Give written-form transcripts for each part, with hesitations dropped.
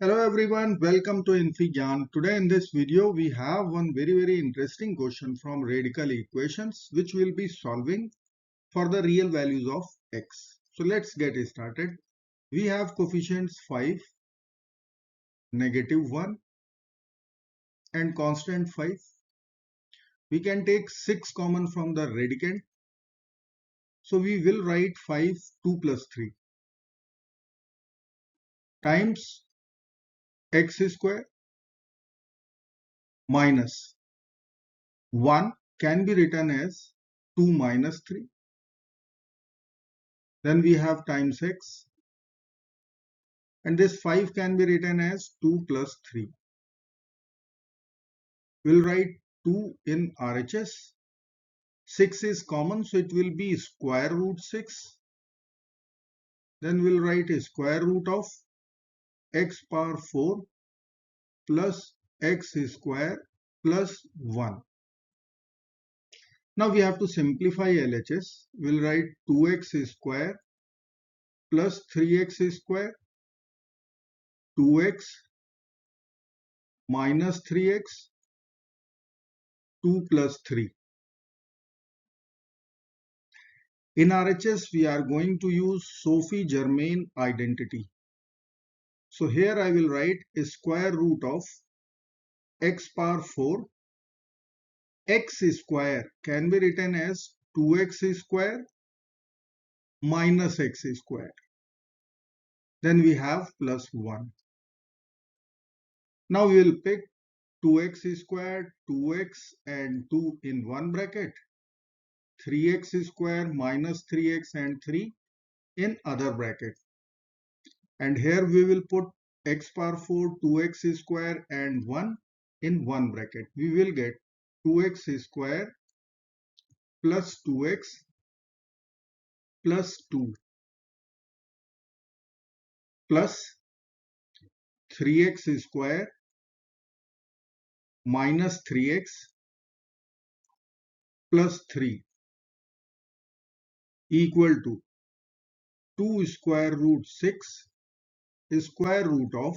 Hello everyone, welcome to InfiGyan. Today in this video we have one very interesting question from radical equations which we'll be solving for the real values of x. So let's get started. We have coefficients 5, -1 and constant 5. We can take 6 common from the radicand. So we will write 5 2 plus 3 times x square minus 1 can be written as 2 minus 3. Then we have times x, and this 5 can be written as 2 plus 3. We'll write 2 in RHS. 6 is common, so it will be square root 6. Then we'll write a square root of x power 4 plus x square plus 1. Now we have to simplify LHS. We'll write 2x square plus 3x square, 2x minus 3x, 2 plus 3. In RHS, we are going to use Sophie Germain identity. So here I will write a square root of x power 4. X square can be written as 2x square minus x square. Then we have plus 1. Now we will pick 2x square, 2x and 2 in one bracket, 3x square minus 3x and 3 in other bracket. And here we will put x power 4, 2x square and 1 in one bracket. We will get 2x square plus 2x plus 2 plus 3x square minus 3x plus 3 equal to 2 square root 6 square root of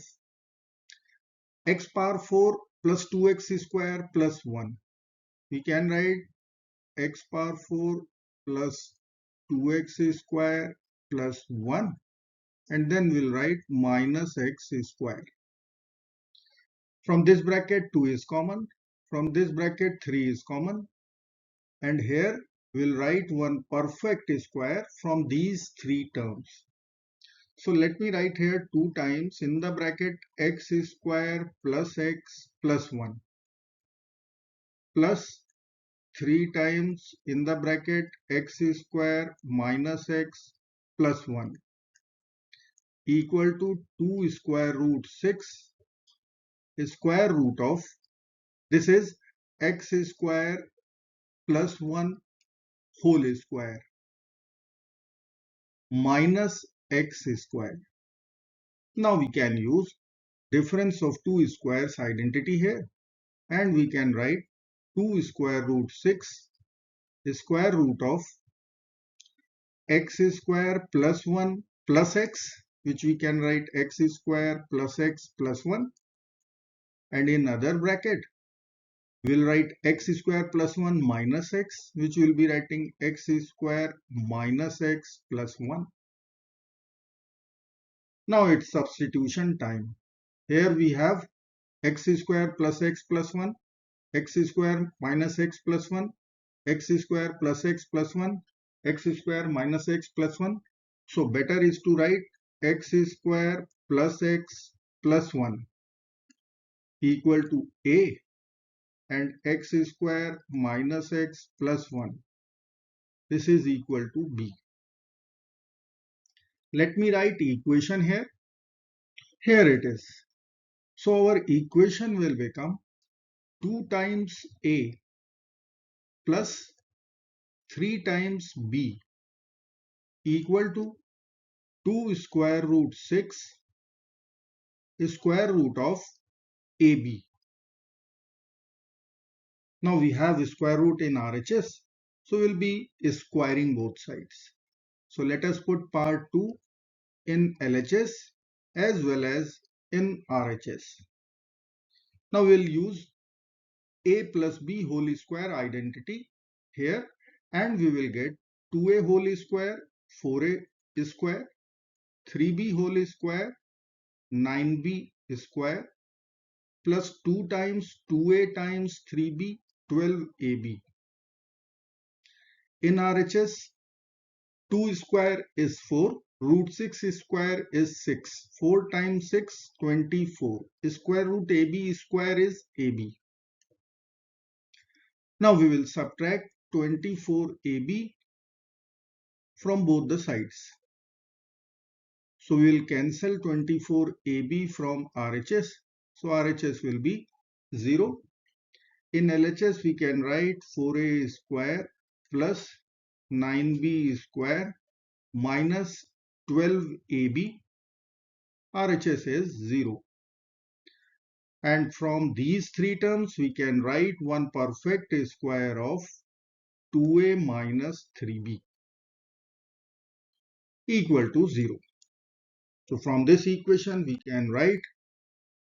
x power 4 plus 2x square plus 1. We can write x power 4 plus 2x square plus 1, and then we'll write minus x square. From this bracket 2 is common, from this bracket 3 is common, and here we'll write one perfect square from these three terms. So let me write here 2 times in the bracket x square plus x plus 1 plus 3 times in the bracket x square minus x plus 1 equal to 2 square root 6 square root of, this is x square plus 1 whole square minus x square. Now we can use difference of two squares identity here, and we can write 2 square root 6 square root of x square plus 1 plus x, which we can write x square plus x plus 1, and in other bracket we'll write x square plus 1 minus x, which will be writing x square minus x plus 1. Now it's substitution time. Here we have x square plus x plus 1, x square minus x plus 1, x square plus x plus 1, x square minus x plus 1. So better is to write x square plus x plus 1 equal to a, and x square minus x plus 1, this is equal to b. Let me write equation here. Here it is. So our equation will become 2 times a plus 3 times b equal to 2 square root 6 square root of ab. Now we have square root in RHS, so we'll be squaring both sides. So let us put part 2 in LHS as well as in RHS. Now we'll use a plus b whole square identity here, and we will get 2a whole square 4a square, 3b whole square 9b square, plus 2 times 2a times 3b 12ab. In RHS, 2 square is 4, root 6 square is 6, 4 times 6 24, square root ab square is ab. Now we will subtract 24ab from both the sides. So we will cancel 24ab from RHS. So RHS will be 0. In LHS we can write 4a square plus 9b square minus 12ab. RHS is 0. And from these three terms we can write one perfect square of 2a minus 3b equal to 0. So from this equation we can write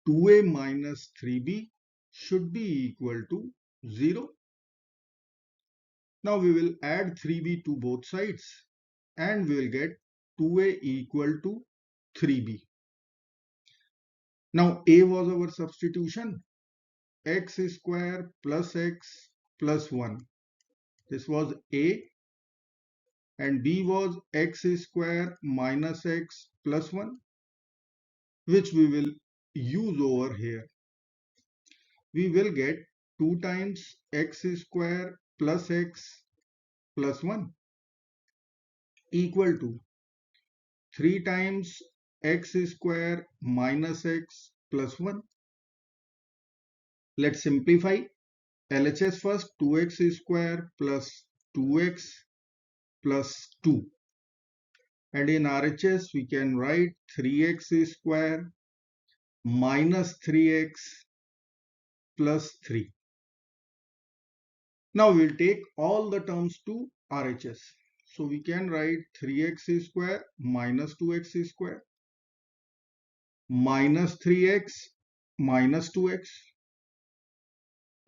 2a minus 3b should be equal to 0. Now we will add 3b to both sides and we will get 2a equal to 3b. Now a was our substitution, x square plus x plus 1. This was a, and b was x square minus x plus 1, which we will use over here. We will get 2 times x square plus x plus 1 equal to 3 times x square minus x plus 1. Let's simplify. LHS first, 2x square plus 2x plus 2. And in RHS we can write 3x square minus 3x plus 3. Now we'll take all the terms to RHS. So we can write 3x square minus 2x square minus 3x minus 2x,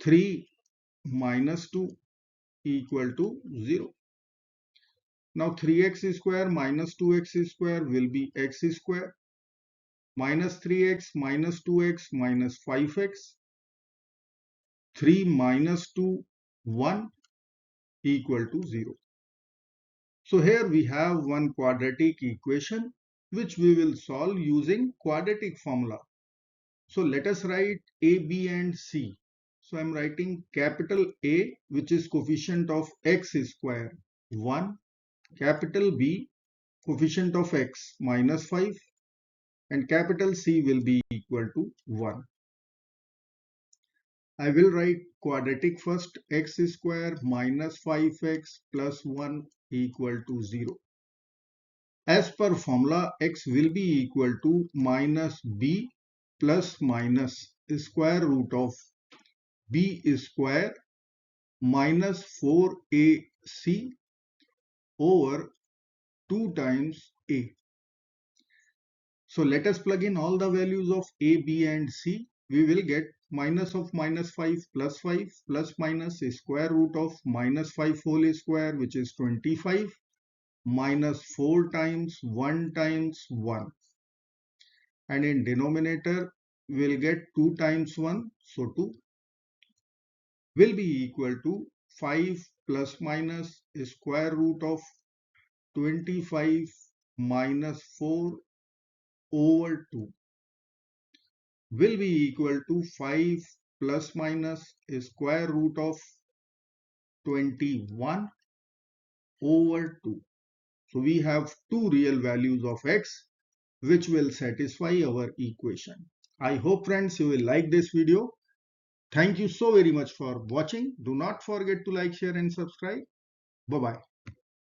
3 minus 2 equal to 0. Now 3x square minus 2x square will be x square, minus 3x minus 2x minus 5x, 3 minus 2, 1 equal to 0. So here we have one quadratic equation which we will solve using quadratic formula. So let us write a, b and c. So I am writing capital A, which is coefficient of x square 1, capital B, coefficient of x minus 5, and capital C will be equal to 1. I will write quadratic first, x square minus 5x plus 1 equal to 0. As per formula, x will be equal to minus b plus minus square root of b square minus 4ac over 2 times a. So let us plug in all the values of a, b and c. We will get minus of minus 5 plus minus square root of minus 5 whole square, which is 25, minus 4 times 1 times 1. And in denominator we will get 2 times 1, so 2 will be equal to 5 plus minus square root of 25 minus 4 over 2 will be equal to 5 plus minus square root of 21 over 2. So we have two real values of x which will satisfy our equation. I hope friends you will like this video. Thank you so very much for watching. Do not forget to like, share and subscribe. Bye-bye.